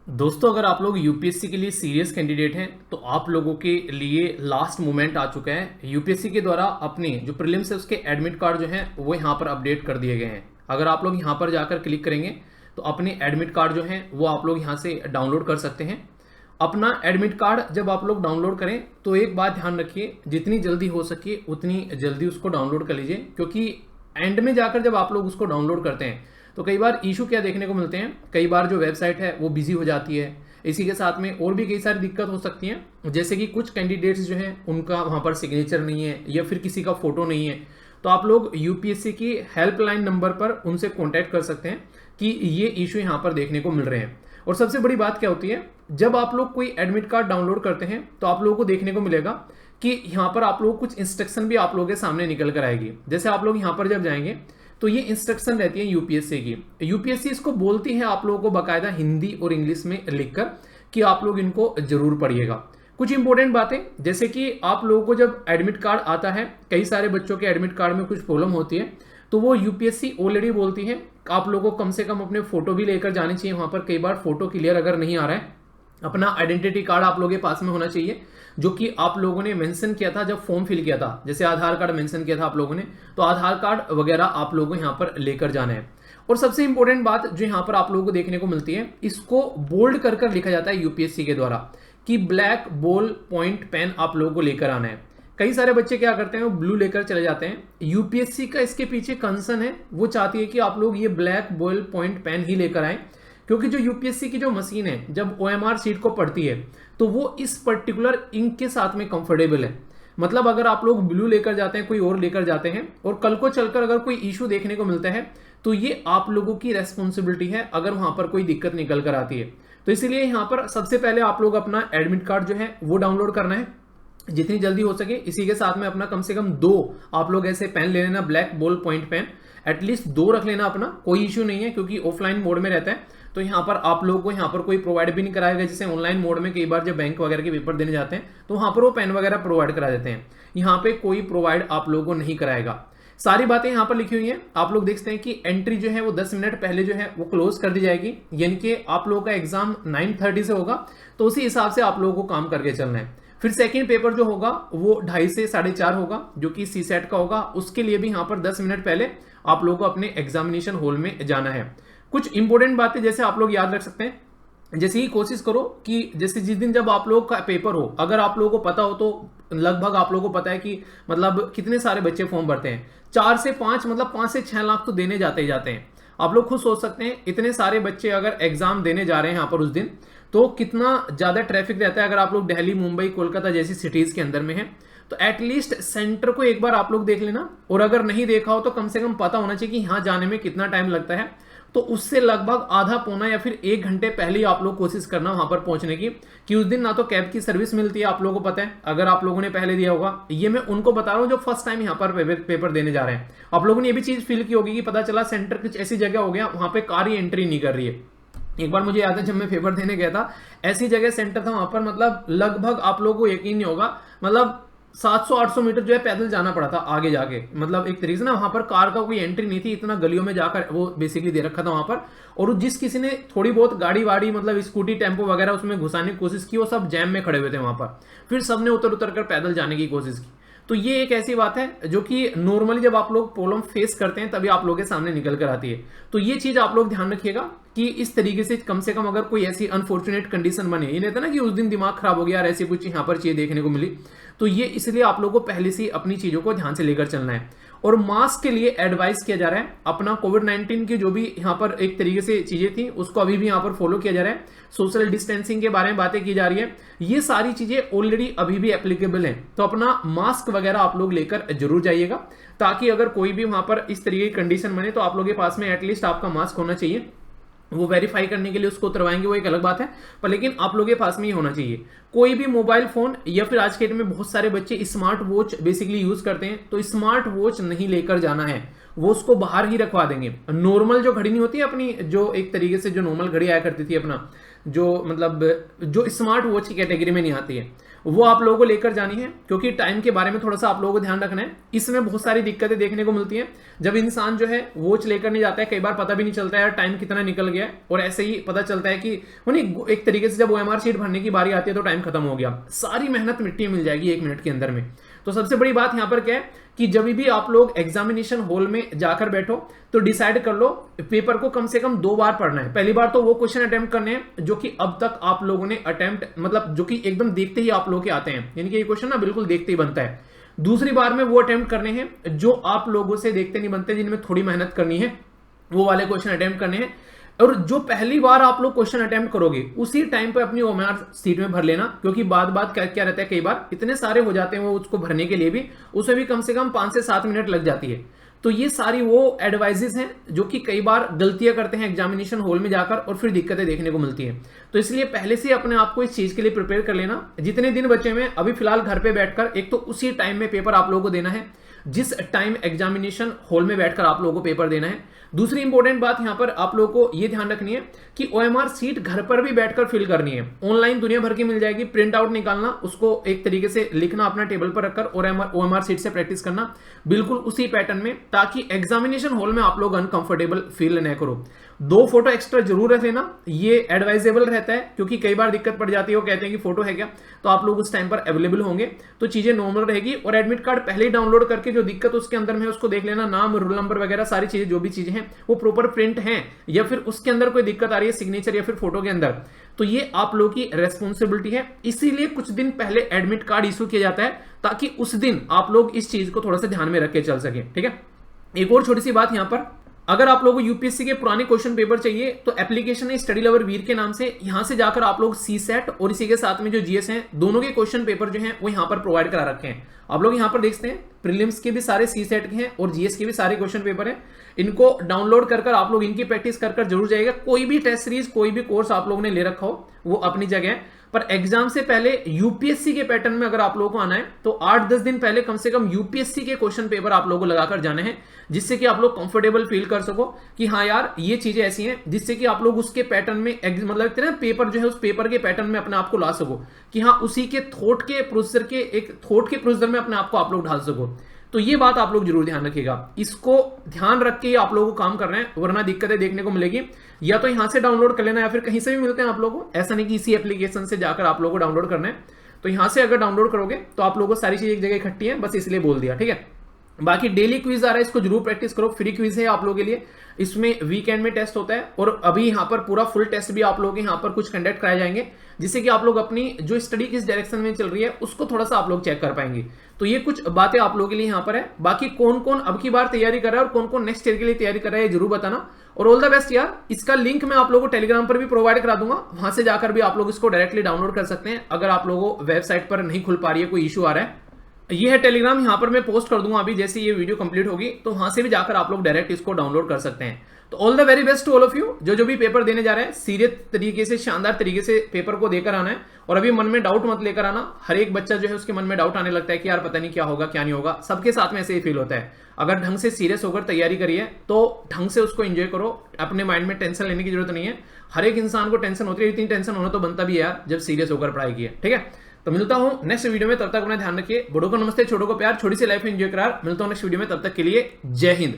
दोस्तों, अगर आप लोग यूपीएससी के लिए सीरियस कैंडिडेट हैं तो आप लोगों के लिए लास्ट मोमेंट आ चुका है। यूपीएससी के द्वारा अपने जो प्रीलिम्स है उसके एडमिट कार्ड जो हैं वो यहाँ पर अपडेट कर दिए गए हैं। अगर आप लोग यहाँ पर जाकर क्लिक करेंगे तो अपने एडमिट कार्ड जो हैं वो आप लोग यहाँ से डाउनलोड कर सकते हैं। अपना एडमिट कार्ड जब आप लोग डाउनलोड करें तो एक बात ध्यान रखिए, जितनी जल्दी हो सके उतनी जल्दी उसको डाउनलोड कर लीजिए, क्योंकि एंड में जाकर जब आप लोग उसको डाउनलोड करते हैं तो कई बार इशू क्या देखने को मिलते हैं। कई बार जो वेबसाइट है वो बिजी हो जाती है। इसी के साथ में और भी कई सारी दिक्कत हो सकती हैं, जैसे कि कुछ कैंडिडेट्स जो हैं उनका वहां पर सिग्नेचर नहीं है या फिर किसी का फोटो नहीं है। तो आप लोग यूपीएससी की हेल्पलाइन नंबर पर उनसे कॉन्टैक्ट कर सकते हैं कि ये इशू यहाँ पर देखने को मिल रहे हैं। और सबसे बड़ी बात क्या होती है, जब आप लोग कोई एडमिट कार्ड डाउनलोड करते हैं तो आप लोगों को देखने को मिलेगा कि यहाँ पर आप लोग कुछ इंस्ट्रक्शन भी आप लोगों के सामने निकल कर आएगी। जैसे आप लोग यहाँ पर जब जाएंगे तो ये इंस्ट्रक्शन रहती है यूपीएससी की। यूपीएससी इसको बोलती है आप लोगों को बाकायदा हिंदी और इंग्लिश में लिखकर कि आप लोग इनको जरूर पढ़िएगा। कुछ इंपॉर्टेंट बातें, जैसे कि आप लोगों को जब एडमिट कार्ड आता है, कई सारे बच्चों के एडमिट कार्ड में कुछ प्रॉब्लम होती है, तो वो यूपीएससी ऑलरेडी बोलती है आप लोगों को कम से कम अपने फोटो भी लेकर जाने चाहिए। वहां पर कई बार फोटो क्लियर अगर नहीं आ रहा है, अपना आइडेंटिटी कार्ड आप लोगों के पास में होना चाहिए, जो कि आप लोगों ने मेंशन किया था जब फॉर्म फिल किया था। जैसे आधार कार्ड मेंशन किया था आप लोगों ने, तो आधार कार्ड वगैरह आप लोगों को यहाँ पर लेकर जाना है। और सबसे इंपॉर्टेंट बात जो यहाँ पर आप लोगों को देखने को मिलती है, इसको बोल्ड कर कर लिखा जाता है यूपीएससी के द्वारा कि ब्लैक बॉल पॉइंट पेन आप लोगों को लेकर आना है। कई सारे बच्चे क्या करते हैं, वो ब्लू लेकर चले जाते हैं। यूपीएससी का इसके पीछे कंसर्न है, वो चाहती है कि आप लोग ये ब्लैक बॉल पॉइंट पेन ही लेकर आए, क्योंकि जो यूपीएससी की जो मशीन है जब ओएमआर शीट को पढ़ती है तो वो इस पर्टिकुलर इंक के साथ में कंफर्टेबल है। मतलब अगर आप लोग ब्लू लेकर जाते हैं, कोई और लेकर जाते हैं, और कल को चलकर अगर कोई इशू देखने को मिलता है तो ये आप लोगों की रेस्पॉन्सिबिलिटी है अगर वहां पर कोई दिक्कत निकल कर आती है। तो इसलिए यहां पर सबसे पहले आप लोग अपना एडमिट कार्ड जो है वो डाउनलोड करना है जितनी जल्दी हो सके। इसी के साथ में अपना कम से कम 2 आप लोग ऐसे पेन ले लेना, black ball point pen at least 2 रख लेना अपना, कोई इश्यू नहीं है क्योंकि ऑफलाइन मोड में रहता है। तो यहाँ पर आप लोगों को यहाँ पर कोई प्रोवाइड भी नहीं कराएगा। जैसे ऑनलाइन मोड में कई बार जब बैंक वगैरह के पेपर देने जाते हैं तो वहां पर वो पेन वगैरह प्रोवाइड करा देते हैं, यहाँ पे कोई प्रोवाइड आप लोगों को नहीं कराएगा। सारी बातें यहाँ पर लिखी हुई हैं। आप लोग देखते हैं कि एंट्री जो है वो 10 मिनट पहले जो है वो क्लोज कर दी जाएगी, यानी कि आप लोगों का एग्जाम 9:30 से होगा, तो उसी हिसाब से आप लोगों को काम करके चलना है। फिर सेकंड पेपर जो होगा वो 2:30 से 4:30 होगा, जो कि सी सेट का होगा। उसके लिए भी यहाँ पर 10 मिनट पहले आप लोगों को अपने एग्जामिनेशन हॉल में जाना है। कुछ इंपॉर्टेंट बातें जैसे आप लोग याद रख सकते हैं, जैसे ही कोशिश करो कि जैसे जिस दिन जब आप लोग का पेपर हो, अगर आप लोगों को पता हो तो लगभग आप लोगों को पता है कि मतलब कितने सारे बच्चे फॉर्म भरते हैं, 4 से 5 मतलब 5 से 6 लाख तो देने जाते ही जाते हैं। आप लोग खुद सोच सकते हैं इतने सारे बच्चे अगर एग्जाम देने जा रहे हैं यहाँ पर उस दिन, तो कितना ज्यादा ट्रैफिक रहता है। अगर आप लोग दिल्ली, मुंबई, कोलकाता जैसी सिटीज के अंदर में है तो एटलीस्ट सेंटर को एक बार आप लोग देख लेना, और अगर नहीं देखा हो तो कम से कम पता होना चाहिए कि यहाँ जाने में कितना टाइम लगता है। तो उससे लगभग आधा पौना या फिर 1 घंटे पहले ही आप लोग कोशिश करना वहां पर पहुंचने की, कि उस दिन ना तो कैब की सर्विस मिलती है, आप लोगों को पता है अगर आप लोगों ने पहले दिया होगा। ये मैं उनको बता रहा हूं जो फर्स्ट टाइम यहाँ पर पेपर देने जा रहे हैं। आप लोगों ने ये भी चीज फील की होगी कि पता चला सेंटर कुछ ऐसी जगह हो गया वहां पर कार ही एंट्री नहीं कर रही है। एक बार मुझे याद है जब मैं पेपर देने गया था, ऐसी जगह सेंटर था वहां पर, मतलब लगभग आप लोगों को यकीन नहीं होगा, मतलब 700-800 मीटर जो है पैदल जाना पड़ा था आगे जाके। मतलब एक तरीके से ना वहां पर कार का कोई एंट्री नहीं थी, इतना गलियों में जाकर वो बेसिकली दे रखा था वहां पर। और जिस किसी ने थोड़ी बहुत गाड़ी वाड़ी मतलब स्कूटी टेम्पो वगैरह उसमें घुसाने की कोशिश की, वो सब जैम में खड़े हुए थे वहां पर। फिर सबने उतर उतर कर पैदल जाने की कोशिश की। तो ये एक ऐसी बात है जो कि नॉर्मली जब आप लोग प्रॉब्लम फेस करते हैं तभी आप लोगों के सामने निकल कर आती है। तो ये चीज आप लोग ध्यान रखिएगा कि इस तरीके से कम अगर कोई ऐसी अनफॉर्चुनेट कंडीशन बने, ये नहीं था ना कि उस दिन दिमाग खराब हो गया यार ऐसी कुछ यहाँ पर चीज देखने को मिली, तो ये इसलिए आप लोगों को पहले से अपनी चीजों को ध्यान से लेकर चलना है। और मास्क के लिए एडवाइस किया जा रहा है, अपना कोविड-19 की जो भी यहाँ पर एक तरीके से चीजें थी उसको अभी भी यहाँ पर फॉलो किया जा रहा है। सोशल डिस्टेंसिंग के बारे में बातें की जा रही है, ये सारी चीजें ऑलरेडी अभी भी एप्लीकेबल है। तो अपना मास्क वगैरह आप लोग लेकर जरूर जाइएगा, ताकि अगर कोई भी वहां पर इस तरीके की कंडीशन बने तो आप लोगों के पास में एटलीस्ट आपका मास्क होना चाहिए। वो वेरीफाई करने के लिए उसको उतरवाएंगे, वो एक अलग बात है, पर लेकिन आप लोगों के पास में ही होना चाहिए। कोई भी मोबाइल फोन या फिर आज के डेट में बहुत सारे बच्चे स्मार्ट वॉच बेसिकली यूज करते हैं, तो स्मार्ट वॉच नहीं लेकर जाना है। वो उसको बाहर ही रखवा देंगे। नॉर्मल जो घड़ी नहीं होती है अपनी, जो एक तरीके से जो नॉर्मल घड़ी आया करती थी अपना, जो मतलब जो स्मार्ट वॉच की कैटेगरी में नहीं आती है, वो आप लोगों को लेकर जानी है, क्योंकि टाइम के बारे में थोड़ा सा आप लोगों को ध्यान रखना है। इसमें बहुत सारी दिक्कतें देखने को मिलती हैं जब इंसान जो है वॉच लेकर नहीं जाता है, कई बार पता भी नहीं चलता है यार टाइम कितना निकल गया है, और ऐसे ही पता चलता है कि उन्हें एक तरीके से जब OMR शीट भरने की बारी आती है तो टाइम खत्म हो गया, सारी मेहनत मिट्टी में मिल जाएगी 1 मिनट के अंदर में। तो सबसे बड़ी बात यहां पर क्या है कि जब भी आप लोग एग्जामिनेशन हॉल में जाकर बैठो तो डिसाइड कर लो पेपर को कम से कम 2 बार पढ़ना है। पहली बार तो वो क्वेश्चन अटेम्प्ट करने हैं जो कि अब तक आप लोगों ने अटेम्प्ट मतलब जो कि एकदम देखते ही आप लोग के आते हैं, यानी कि ये क्वेश्चन ना बिल्कुल देखते ही बनता है। दूसरी बार में वो अटेम्प्ट करने हैं जो आप लोगों से देखते नहीं बनते, जिनमें थोड़ी मेहनत करनी है, वो वाले क्वेश्चन अटेम्प्ट करने हैं। और जो पहली बार आप लोग क्वेश्चन अटेम्प्ट करोगे उसी टाइम पे अपनी OMR सीट में भर लेना, क्योंकि बात क्या रहता है, कई बार इतने सारे हो जाते हैं वो उसको भरने के लिए भी, उसमें भी कम से कम 5 से 7 मिनट लग जाती है। तो ये सारी वो एडवाइजेस हैं जो कि कई बार गलतियां करते हैं एग्जामिनेशन हॉल में जाकर और फिर दिक्कतें देखने को मिलती हैं। तो इसलिए पहले से अपने आप को इस चीज के लिए प्रिपेयर कर लेना। जितने दिन बचे हुए अभी फिलहाल घर पे बैठकर, एक तो उसी टाइम में पेपर आप लोगों को देना है जिस टाइम एग्जामिनेशन हॉल में बैठकर आप लोगों को पेपर देना है। दूसरी इंपॉर्टेंट बात यहां पर आप लोगों को यह ध्यान रखनी है कि OMR सीट घर पर भी बैठकर फिल करनी है। ऑनलाइन दुनिया भर की मिल जाएगी, प्रिंट आउट निकालना, उसको एक तरीके से लिखना अपना टेबल पर रखकर और OMR सीट से प्रैक्टिस करना बिल्कुल उसी पैटर्न में, ताकि एग्जामिनेशन हॉल में आप लोग अनकंफर्टेबल फील न करो। 2 फोटो एक्स्ट्रा जरूर रख लेना, ये एडवाइजेबल रहता है, क्योंकि कई बार दिक्कत पड़ जाती है, वो कहते हैं कि फोटो है क्या, तो आप लोग उस टाइम पर अवेलेबल होंगे तो चीजें नॉर्मल रहेगी। और एडमिट कार्ड पहले ही डाउनलोड करके जो दिक्कत उसके अंदर में है उसको देख लेना, नाम, रोल नंबर वगैरह सारी चीजें जो भी चीजें हैं वो प्रॉपर प्रिंट हैं, या फिर उसके अंदर कोई दिक्कत आ रही है सिग्नेचर या फिर फोटो के अंदर, तो ये आप लोगों की रेस्पॉन्सिबिलिटी है। इसीलिए कुछ दिन पहले एडमिट कार्ड इशू किया जाता है, ताकि उस दिन आप लोग इस चीज को थोड़ा सा ध्यान में रख के चल सके। ठीक है, एक और छोटी सी बात यहां पर, अगर आप लोगों को यूपीएससी के पुराने क्वेश्चन पेपर चाहिए तो एप्लीकेशन है स्टडी लवर वीर के नाम से, यहां से जाकर आप लोग सीसेट और इसी के साथ में जो जीएस हैं दोनों के क्वेश्चन पेपर जो हैं वो यहां पर प्रोवाइड करा रखे हैं। आप लोग यहां पर देखते हैं प्रीलिम्स के भी सारे सीसेट के हैं और जीएस के भी सारे क्वेश्चन पेपर हैं। इनको डाउनलोड कर आप लोग इनकी प्रैक्टिस कर जरूर जाइएगा। कोई भी टेस्ट सीरीज, कोई भी कोर्स आप लोगों ने ले रखा हो वो अपनी जगह है, पर एग्जाम से पहले यूपीएससी के पैटर्न में अगर आप लोगों को आना है तो 8-10 दिन पहले कम से कम यूपीएससी के क्वेश्चन पेपर आप लोगों को लगाकर जाने हैं, जिससे कि आप लोग कंफर्टेबल फील कर सको कि हाँ यार ये चीजें ऐसी हैं, जिससे कि आप लोग उसके पैटर्न में मतलब पेपर जो है उस पेपर के पैटर्न में अपने आप को ला सको, कि हाँ उसी के थॉट के प्रोसीजर में अपने आप को आप लोग ढाल सको। तो ये बात आप लोग जरूर ध्यान रखिएगा, इसको ध्यान रख के आप लोगों को काम करना है, वरना दिक्कतें देखने को मिलेगी। या तो यहां से डाउनलोड कर लेना या फिर कहीं से भी मिलते हैं आप लोगों को, ऐसा नहीं कि इसी एप्लीकेशन से जाकर आप लोगों को डाउनलोड करना है। तो यहां से अगर डाउनलोड करोगे तो आप लोगों को सारी चीज एक जगह इकट्ठी है, बस इसलिए बोल दिया। ठीक है, बाकी डेली क्विज आ रहा है, इसको जरूर प्रैक्टिस करो, फ्री क्विज है आप लोगों के लिए, इसमें वीकेंड में टेस्ट होता है और अभी यहाँ पर पूरा फुल टेस्ट भी आप लोगों के यहाँ पर कुछ कंडक्ट कराए जाएंगे, जिससे कि आप लोग अपनी जो स्टडी किस डायरेक्शन में चल रही है उसको थोड़ा सा आप लोग चेक कर पाएंगे। तो ये कुछ बातें आप लोगों के लिए यहाँ पर है। बाकी कौन कौन अब की बार तैयारी कर रहा है और कौन कौन नेक्स्ट ईयर के लिए तैयारी कर रहा है जरूर बताना, और ऑल द बेस्ट यार। इसका लिंक मैं आप लोगों को टेलीग्राम पर भी प्रोवाइड करा दूंगा, वहां से जाकर भी आप लोग इसको डायरेक्टली डाउनलोड कर सकते हैं अगर आप लोगों को वेबसाइट पर नहीं खुल पा रही है, कोई इशू आ रहा है। ये है टेलीग्राम, यहाँ पर मैं पोस्ट कर दूंगा अभी जैसे ये वीडियो कंप्लीट होगी, तो वहां से भी जाकर आप लोग डायरेक्ट इसको डाउनलोड कर सकते हैं। तो all the very best to all of you, जो भी पेपर देने जा रहे हैं सीरियस तरीके से, शानदार तरीके से पेपर को देकर आना है, और अभी मन में डाउट मत लेकर आना। हर एक बच्चा जो है उसके मन में डाउट आने लगता है कि यार पता नहीं क्या होगा क्या नहीं होगा, सबके साथ में ऐसे ही फील होता है। अगर ढंग से सीरियस होकर तैयारी करिए तो ढंग से उसको एंजॉय करो, अपने माइंड में टेंशन लेने की जरूरत नहीं है। हर एक इंसान को टेंशन होती है, इतनी टेंशन होना तो बनता भी है यार जब सीरियस होकर पढ़ाई की है। ठीक है, तो मिलता हूं नेक्स्ट वीडियो में, तब तक अपना ध्यान रखिए। बड़ों को नमस्ते, छोटों को प्यार, छोटी सी लाइफ एंजॉय करार। मिलता हूं नेक्स्ट वीडियो में, तब तक के लिए जय हिंद।